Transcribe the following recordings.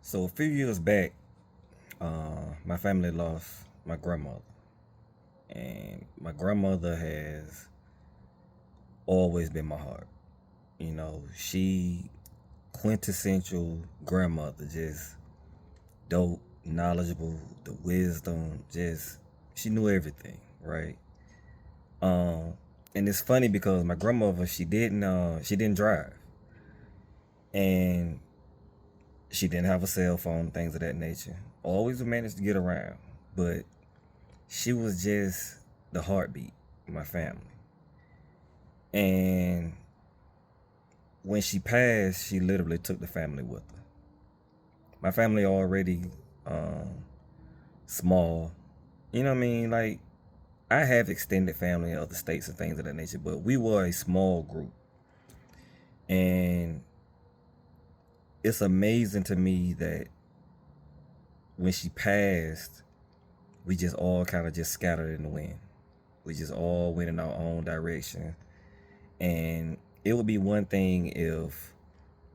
So a few years back, my family lost my grandmother, and my grandmother has always been my heart. She quintessential grandmother, just dope, knowledgeable, the wisdom, just she knew everything, right? Um, and it's funny because my grandmother she didn't drive, and she didn't have a cell phone, things of that nature. Always managed to get around, but she was just the heartbeat of my family. And when she passed, she literally took the family with her. My family already um, small. You know what I mean? Like, I have extended family in other states and things of that nature, but we were a small group. And it's amazing to me that when she passed, we just all kind of just scattered in the wind. We just all went in our own direction. And it would be one thing if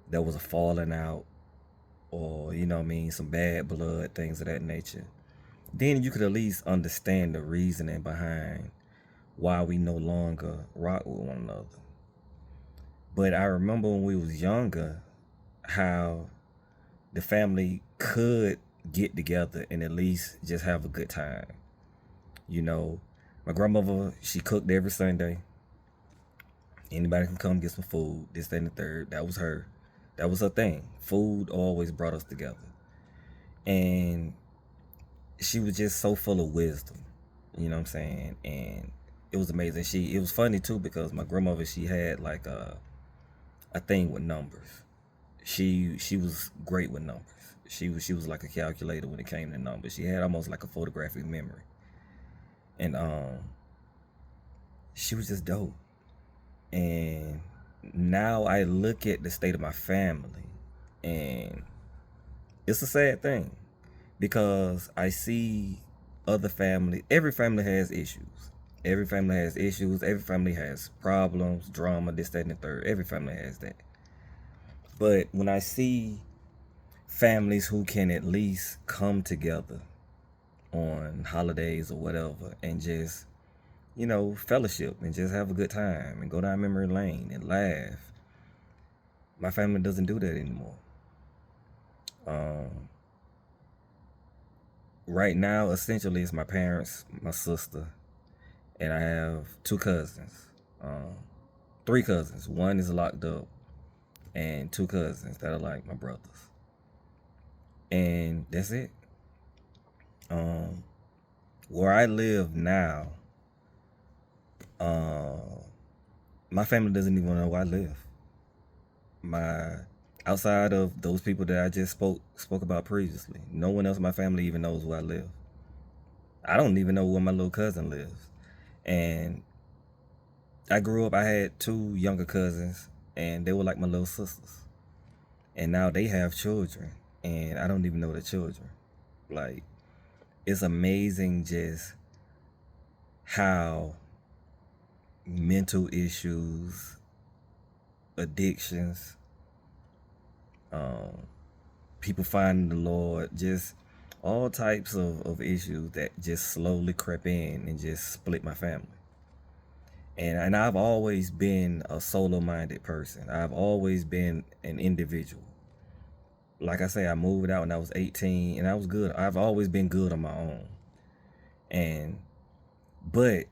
there was a falling out or, what I mean, some bad blood, things of that nature. Then you could at least understand the reasoning behind why we no longer rock with one another. But I remember when we was younger, how the family could get together and at least just have a good time. You know, my grandmother, she cooked every Sunday. Anybody can come get some food, this, that, and the third. That was her. That was her thing. Food always brought us together. And she was just so full of wisdom. You know what I'm saying? And it was amazing. It was funny too because my grandmother, she had like a thing with numbers. She was great with numbers. She was like a calculator when it came to numbers. She had almost like a photographic memory. And she was just dope. And now I look at the state of my family, and it's a sad thing because I see other family. Every family has issues. Every family has issues. Every family has problems, drama, this, that, and the third. Every family has that. But when I see families who can at least come together on holidays or whatever and just, fellowship and just have a good time and go down memory lane and laugh, my family doesn't do that anymore. Um, right now, essentially, it's my parents, my sister, and I have two cousins. Um, three cousins. One is locked up, and two cousins that are like my brothers. And that's it. Um, where I live now, uh, my family doesn't even know where I live. My Outside of those people that I just spoke about previously, no one else in my family even knows where I live. I don't even know where my little cousin lives. And I grew up, I had two younger cousins, and they were like my little sisters. And now they have children, and I don't even know the children. Like, it's amazing just how mental issues, addictions, um, people finding the Lord, just all types of issues that just slowly crept in and just split my family. And I've always been a solo minded person. I've always been an individual. Like I say, I moved out when I was 18 and I was good. I've always been good on my own. And but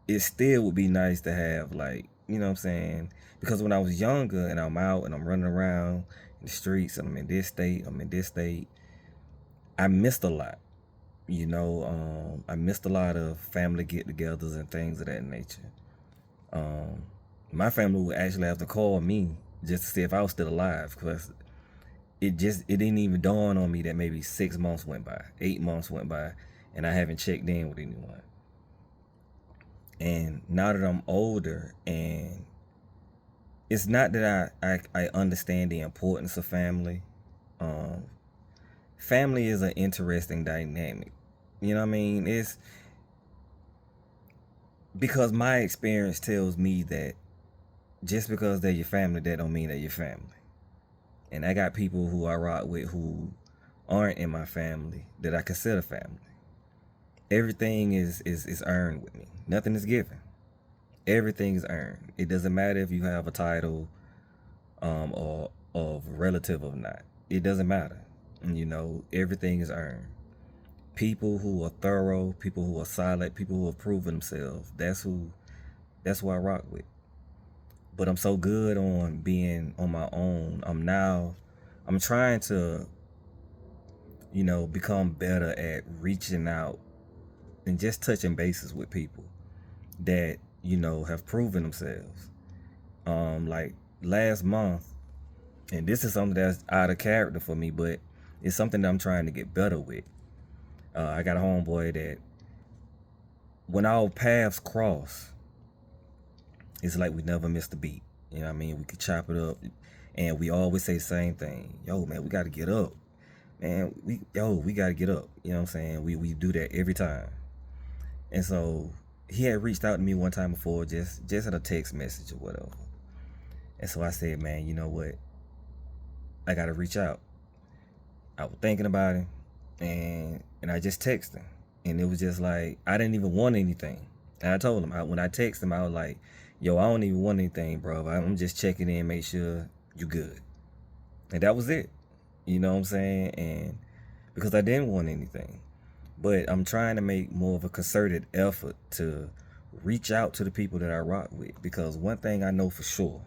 it still would be nice to have, like, you know what I'm saying? Because when I was younger and I'm out and I'm running around in the streets and I'm in this state, I missed a lot. I missed a lot of family get-togethers and things of that nature. Um, my family would actually have to call me just to see if I was still alive because it didn't even dawn on me that maybe 6 months went by, 8 months went by, and I haven't checked in with anyone. And now that I'm older, and it's not that I understand the importance of family. Um, Family is an interesting dynamic. You know what I mean? It's because my experience tells me that just because they're your family, that don't mean they're your family. And I got people who I rock with who aren't in my family that I consider family. Everything is earned with me. Nothing is given. Everything is earned. It doesn't matter if you have a title or of relative or not. It doesn't matter. You know, everything is earned. People who are thorough, people who are solid, people who have proven themselves. That's who I rock with. But I'm so good on being on my own. I'm trying to, you know, become better at reaching out and just touching bases with people that, you know, have proven themselves. Like last month, and this is something that's out of character for me, but it's something that I'm trying to get better with. I got a homeboy that when our paths cross, it's like we never missed a beat. You know what I mean? We could chop it up, and we always say the same thing. Yo, man, we got to get up. Man, we got to get up. You know what I'm saying? We do that every time. And so he had reached out to me one time before, just in a text message or whatever. And so I said, man, you know what? I got to reach out. I was thinking about him, and I just texted him. And it was just like, I didn't even want anything. And I told him, when I texted him, I was like, yo, I don't even want anything, bro. I'm just checking in, make sure you good. And that was it. You know what I'm saying? And because I didn't want anything. But I'm trying to make more of a concerted effort to reach out to the people that I rock with. Because one thing I know for sure,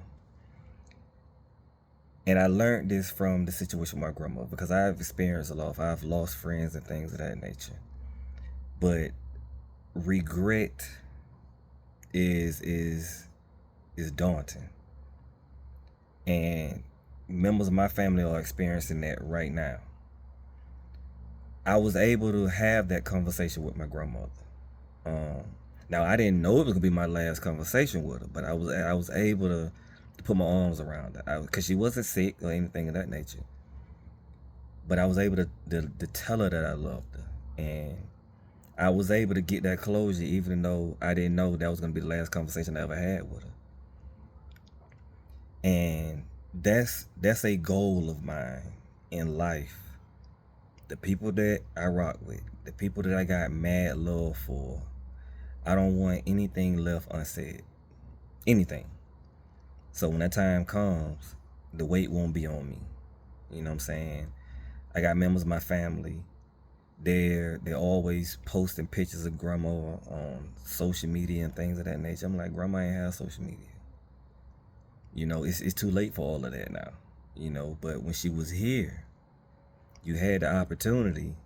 and I learned this from the situation with my grandmother, because I've experienced a lot. I've lost friends and things of that nature. But regret is daunting. And members of my family are experiencing that right now. I was able to have that conversation with my grandmother. Now I didn't know it was gonna be my last conversation with her, but I was able to put my arms around her because she wasn't sick or anything of that nature. But I was able to tell her that I loved her, and I was able to get that closure, even though I didn't know that was gonna be the last conversation I ever had with her. And that's a goal of mine in life. The people that I rock with, the people that I got mad love for, I don't want anything left unsaid. Anything. So when that time comes, the weight won't be on me. You know what I'm saying? I got members of my family. They're always posting pictures of grandma on social media and things of that nature. I'm like, grandma ain't have social media. You know, it's too late for all of that now. You know, but when she was here, you had the opportunity,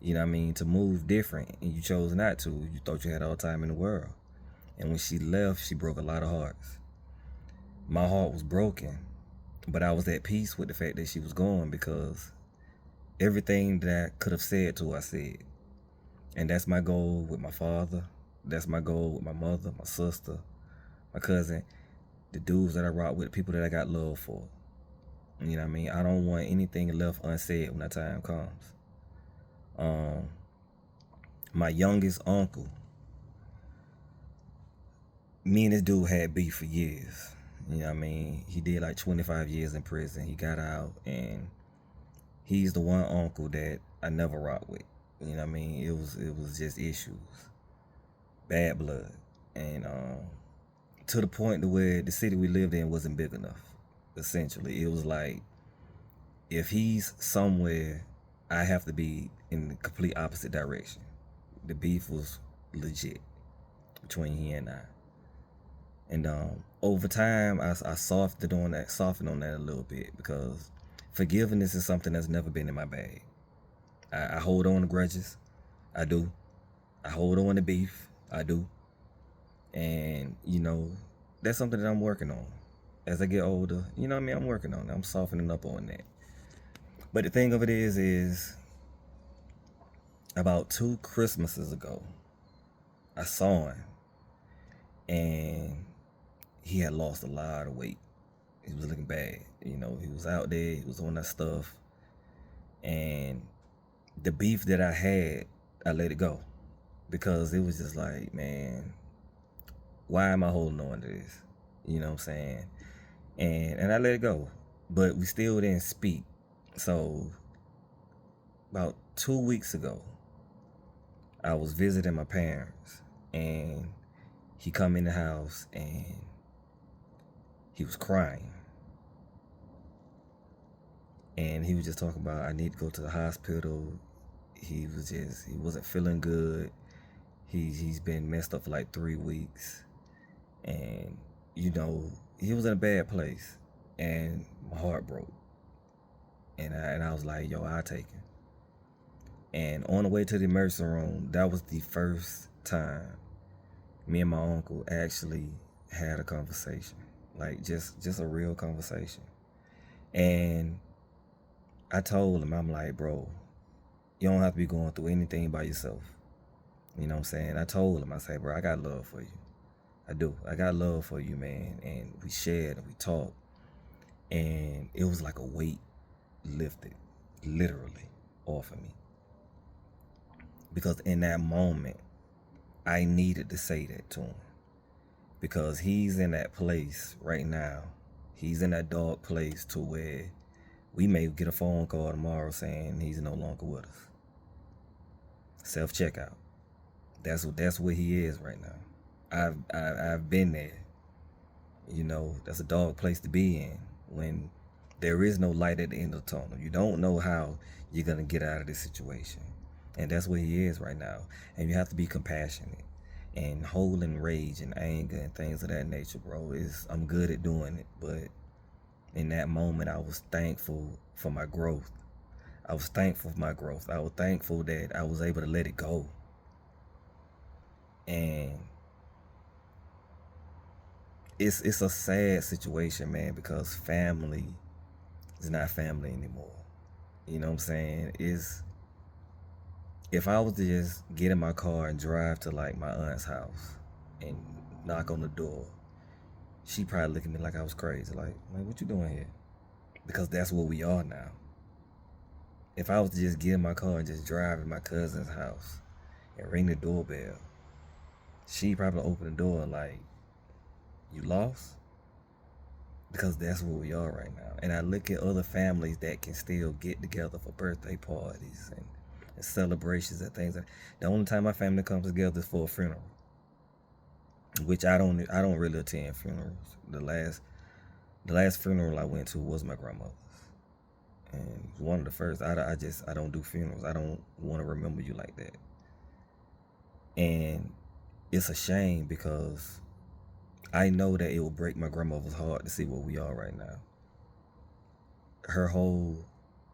you know what I mean, to move different, and you chose not to. You thought you had all the time in the world. And when she left, she broke a lot of hearts. My heart was broken, but I was at peace with the fact that she was gone, because everything that I could have said to her, I said. And that's my goal with my father. That's my goal with my mother, my sister, my cousin, the dudes that I rock with, people that I got love for. You know what I mean? I don't want anything left unsaid when that time comes. My youngest uncle, me and this dude had beef for years. You know what I mean? He did like 25 years in prison. He got out, and he's the one uncle that I never rocked with. You know what I mean? It was just issues. Bad blood. And to the point to where the city we lived in wasn't big enough. Essentially, it was like, if he's somewhere, I have to be in the complete opposite direction. The beef was legit between he and I. And over time, I softened on that a little bit, because forgiveness is something that's never been in my bag. I hold on to grudges. I do. I hold on to beef. I do. And, you know, that's something that I'm working on. As I get older, you know what I mean? I'm working on it. I'm softening up on that. But the thing of it is about 2 Christmases ago, I saw him, and he had lost a lot of weight. He was looking bad. You know, he was out there, he was on that stuff. And the beef that I had, I let it go. Because it was just like, man, why am I holding on to this? You know what I'm saying? And I let it go. but we still didn't speak. So about 2 weeks ago, I was visiting my parents, and he come in the house and he was crying. And he was just talking about, I need to go to the hospital. He wasn't feeling good. He's been messed up for like 3 weeks. And, he was in a bad place. And my heart broke. And I was like, yo, I'll take him. And on the way to the emergency room, that was the first time me and my uncle actually had a conversation. Like, just a real conversation. And I told him, I'm like, bro, you don't have to be going through anything by yourself. You know what I'm saying? I told him, I said, bro, I got love for you. I do. I got love for you, man. And we shared and we talked. And it was like a weight lifted, literally, off of me. Because in that moment, I needed to say that to him. Because he's in that place right now. He's in that dark place to where we may get a phone call tomorrow saying he's no longer with us. Self-checkout. That's where he is right now. I've been there. That's a dark place to be in when there is no light at the end of the tunnel. You don't know how you're gonna get out of this situation. And that's where he is right now. And you have to be compassionate and holding rage and anger and things of that nature, bro. I'm good at doing it, but in that moment I was thankful for my growth. I was thankful for my growth. I was thankful that I was able to let it go. And it's a sad situation, man, because family is not family anymore. You know what I'm saying? If I was to just get in my car and drive to like my aunt's house and knock on the door, she'd probably look at me like I was crazy. Like, what you doing here? Because that's where we are now. If I was to just get in my car and just drive to my cousin's house and ring the doorbell, she'd probably open the door like, you lost? Because that's where we are right now. And I look at other families that can still get together for birthday parties and celebrations and things. The only time my family comes together is for a funeral, which I don't really attend funerals. The last funeral I went to was my grandmother's, and one of the first. I don't do funerals. I don't want to remember you like that. And it's a shame because I know that it will break my grandmother's heart to see where we are right now. Her whole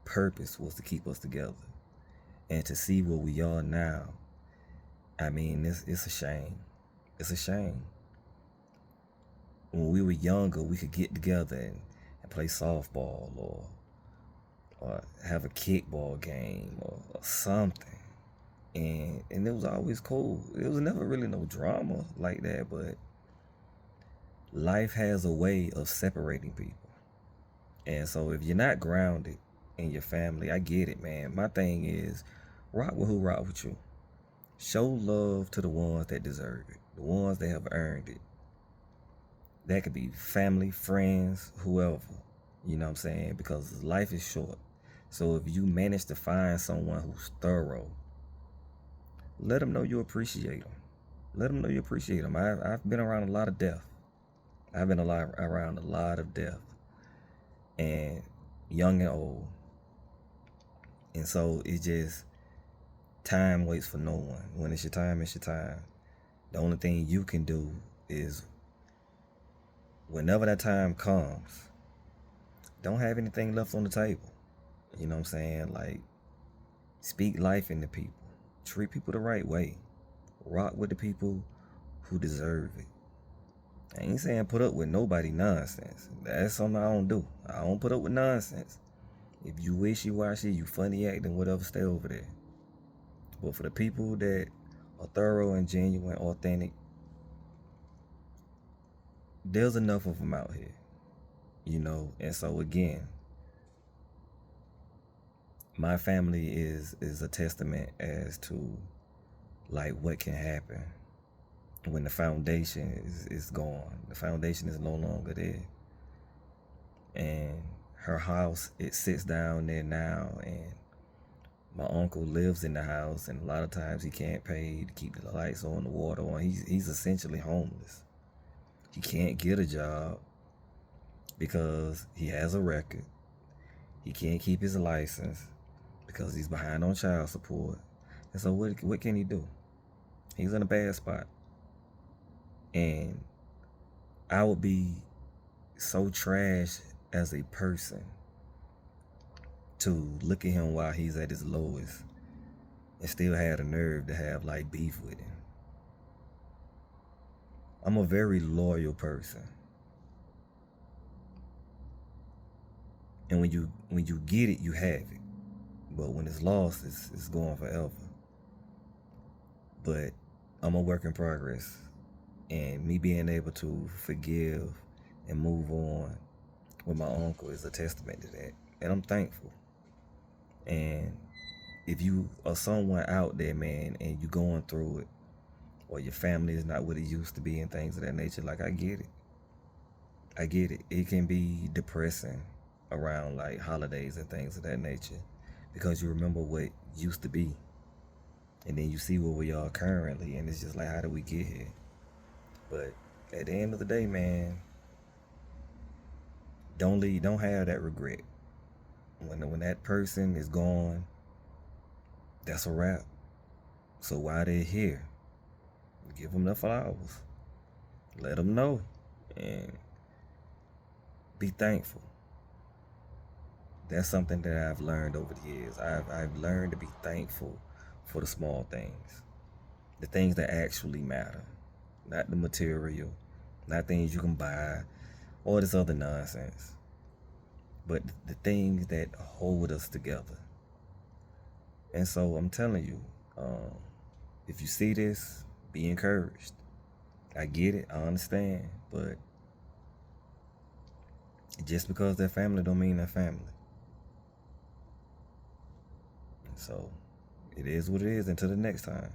purpose was to keep us together. And to see where we are now, I mean, it's a shame. It's a shame. When we were younger, we could get together and play softball or have a kickball game or something. And it was always cool. It was never really no drama like that, but life has a way of separating people. And so if you're not grounded in your family, I get it, man. My thing is, rock with who rock with you. Show love to the ones that deserve it, the ones that have earned it. That could be family, friends, whoever. You know what I'm saying? Because life is short. So if you manage to find someone who's thorough, let them know you appreciate them. Let them know you appreciate them. I've been around a lot of death. I've been around a lot of death. And young and old. And so it just, time waits for no one. When it's your time, it's your time. The only thing you can do is, whenever that time comes, don't have anything left on the table. You know what I'm saying? Like, speak life into people. Treat people the right way. Rock with the people who deserve it. I ain't saying put up with nobody nonsense. That's something I don't do. I don't put up with nonsense. If you wishy-washy, you funny acting, whatever, stay over there. But for the people that are thorough and genuine, authentic, there's enough of them out here. And so again, my family is a testament as to like what can happen when the foundation is gone. The foundation is no longer there. And her house, it sits down there now, and my uncle lives in the house, and a lot of times he can't pay to keep the lights on, the water on. He's essentially homeless. He can't get a job because he has a record. He can't keep his license because he's behind on child support. And so what can he do? He's in a bad spot. And I would be so trash as a person to look at him while he's at his lowest and still have the nerve to have like beef with him. I'm a very loyal person. And when you get it, you have it. But when it's lost, it's gone forever. But I'm a work in progress. And me being able to forgive and move on with my uncle is a testament to that. And I'm thankful. And if you are someone out there, man, and you're going through it, or your family is not what it used to be and things of that nature, like, I get it. I get it. It can be depressing around like holidays and things of that nature because you remember what used to be. And then you see where we are currently, and it's just like, how did we get here? But at the end of the day, man, don't have that regret. When that person is gone, that's a wrap. So while they're here, give them the flowers. Let them know. And be thankful. That's something that I've learned over the years. I've learned to be thankful for the small things. The things that actually matter. Not the material. Not things you can buy. All this other nonsense. But the things that hold us together. And so I'm telling you, if you see this, be encouraged. I get it, I understand, but just because they're family don't mean they're family. So it is what it is. Until the next time.